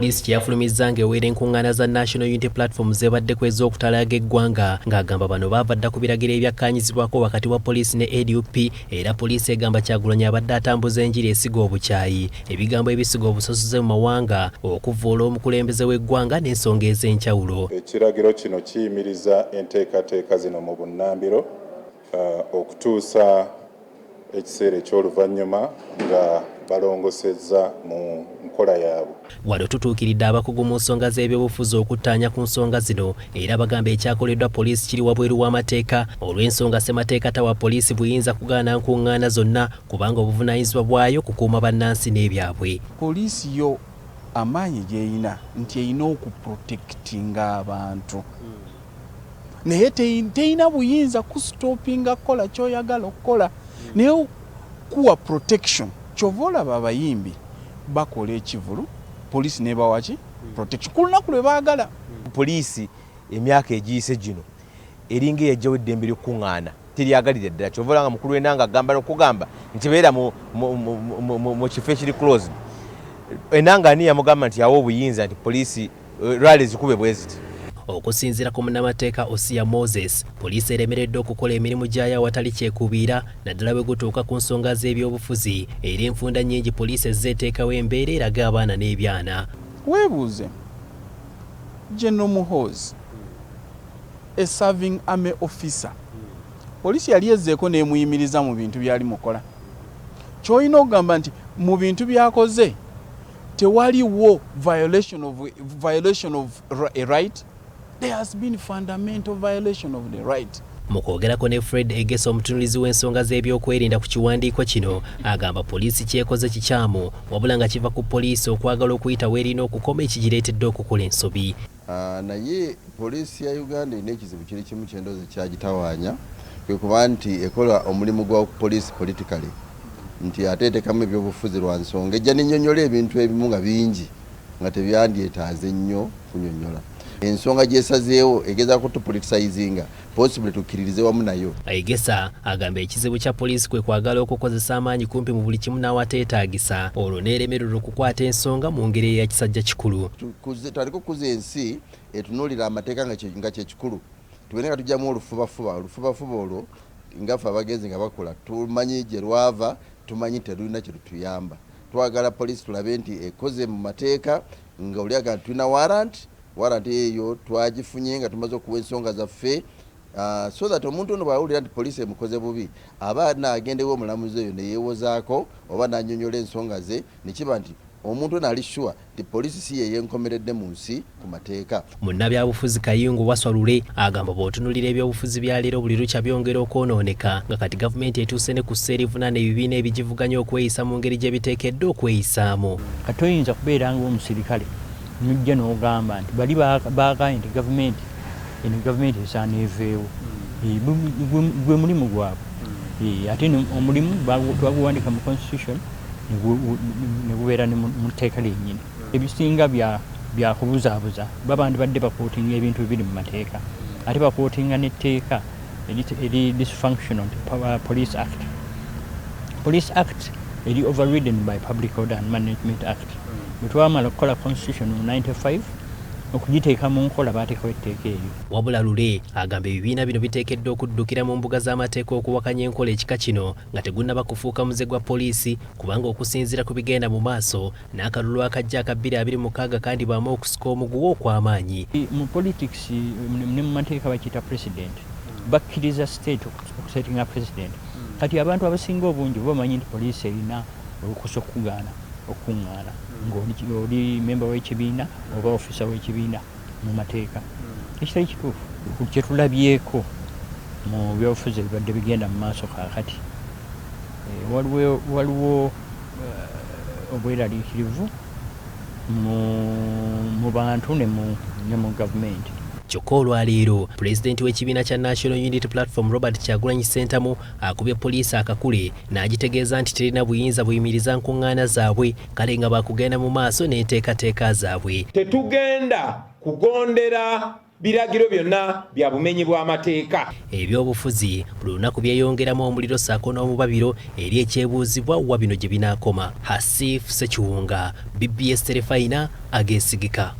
Poliisi kyeyafulumizza ng'eweera enkung'aana za National Unity Platform zebadde kw'ez'okutalaga eggwanga ng'agamba bano baavadda ku biragiro ebyakkaanyizibwako wakati wa poliisi ne ADUP era poliisi egamba Kyagulanyi abadde atambuza enjiri esiga obukyayi ebigambo ebisiga obusosoze mu mawanga okuvvoola omukulembeze w'eggwanga n'ensonga ez'enjawulo. Ekiragiro kino kiyimiriza enteekateeka zino mu bunnambiro okutuusa ekiseera eky'oluvannyuma nga balongosezza mu nkola yaabwe. Wano tutuukiridde abakugu mu nsonga z'ebyobufuzi okuttaanya ku nsonga zino era bagamba ekyakoleddwa poliisi kiri wabweru w'amateeka olw'ensonga ssemateeka tawa poliisi buyinza kugaana nkungaana zonna kubanga obuvunaanyizibwa bwayo kukuuma bannansi n'ebyabwe. Poliisi yo amaanyi gy'eyina nti eyina okuprotektinga abantu naye teyina buyinza kusitopinga kukola ky'oyagala okukola naye kuwa protection. Kyova olaba abayimbi bakola ekivulu poliisi nebawaki protection ku lunaku lwe baagala. Poliisi emyaka egiyise gino eringa eyajjawo eddembe ly'okkuŋŋaana teryagalira ddala. Kyova olanga mukulu w'ennanga agamba n'okugamba nti beera mu kifo ekiri closed. Ennanga ani yamugamba nti awo obuyinza nti poliisi rali zikube bwe ziti. Okusinziira ku munnamateeka Osiya Moses, poliisi eremeredde okukola emirimu gyayo awatali kyekubiira naddala bwe gutuuka ku nsonga z'ebyobufuzi era enfunda nnyingi poliisi ezzeeteekawo embeera eraga abaana n'ebyana. Weebuuze General Muhoozi a serving army officer poliisi yali ezzeeko n'emuyimiriza mu bintu byali mukola. Ky'olina okugamba nti mu bintu byakoze tewaliwo violation of a right. There has been fundamental violation of the right. Mu kwogerako ne Fred Egesa omutunulizi w'ensonga z'ebyokwerinda ku kiwandiiko kino agamba poliisi kyekoze kikyamu wabula nga kiva ku poliisi okwagala okuyita weerina okukoma ekigireetedde okukola ensobi. Naye poliisi ya Uganda erina ekizibu kiri kimu kyendoozi kyagitawaanya kwe kuba nti ekola omulimu gwa poliisi politically nti ate eteekamu ebyobufuzi lwa nsonga ejja n'ennyonnyola ebintu ebimu nga bingi nga tebyandyetaaze nnyo kunnyonnyola. Ensonga gyesazeewo egezaako tupolitisayizinga possibly tukkiririze wamu nayo. Egesa agamba ekizibu kya poliisi kwe kwagala okukozesa amaanyi kumpi mu buli kimu n'awateetaagisa olwo n'eremererwa okukwata ensonga mu ngeri eya kisajja kikulu. Twaliko kuza ensi etunuulira amateeka nga kye kikulu tubone nga tujjamu olufubafuba olwo nga ffe abagenzi nga bakola tumanyi gye lwava tumanyi terulina kye lutuyamba. Twagala poliisi tulabe nti ekoze mu mateeka nga oli agamba tulina warrant eyo twagifunye nga tumaze okuwa ensonga zaffe so that omuntu ono bw'awulira nti poliisi emukoze bubi aba naagendewo omulamuzi oyo neyeewozaako oba n'annyonnyola ensonga ze ne kiba nti omuntu ono ali sure nti poliisi si yeyenkomeredde mu nsi ku mateeka. Munnabyabufuzi Kayungu Waswalule agamba bw'otunuulira ebyobufuzi bya leero buli lukya byongera okwonooneka nga kati gavumenti etuuse ne ku sseerivunaana ebibiina ebigivuganya okweyisa mu ngeri gye biteekeddwa okweyisaamu. Kati oyinza kubeera ng'omusirikale nujja n'ogamba nti bali baagaanye nti gavumenti esaana eveewo gwe mulimu gwabwe ate omulimu twaguwandika mu constitution ne gubeera ne mu tteeka lyennyini. Ebisinga bya kubuzaabuza baba badde bakootinga ebintu bibiri mu mateeka ate bakootinga n'etteeka eri dysfunctional Police Act. Police Act eri overridden by Public Order and Management Act. Bwetwamala okukola constitution mu 95 okugiteeka mu nkola baateekawo etteeka eryo. Wabula Lule agamba ebibiina bino biteekeddwa okuddukira mu mbuga z'amateeka okuwakanya enkola ekika kino nga tegunnaba kufuuka muze gwa poliisi kubanga okusinziira ku bigenda mu maaso n'akalulu akajja aka 2026 kandibwamu okusika omuguwa okw'amaanyi. Mu politics ne mu mateeka bakiyita president bakkiriza state okusetinga president. Kati abantu abasinga obungi bamanyi nti poliisi erina olukusa okugaana okkuŋŋaana ng'oli memba w'ekibiina oba ofisa w'ekibiina mu mateeka. Ekitali kituufu kye tulabyeko mu byobufuzi ebibadde bigenda mu maaso kaakati waliwo obweraliikirivu mu bantu ne mu gavumenti. Kyokka olwaleero pulezidenti w'ekibiina kya National Unity Platform Robert Kyagulanyi Ssentamu akubye poliisi akakule n'agitegeeza nti terina buyinza buyimiriza nkungaana zaabwe kale nga bakugenda mu maaso n'enteekateeka zaabwe. Tetugenda kugondera biragiro byonna bya bumenyi bw'amateeka. Ebyobufuzi buli lunaku byeyongeramu omuliro ssaako n'omubabiro eri ekyebuuzibwa wa bino gye binaakoma. Hasif Sekiwunga, BBS Terefayina, Ageesigika.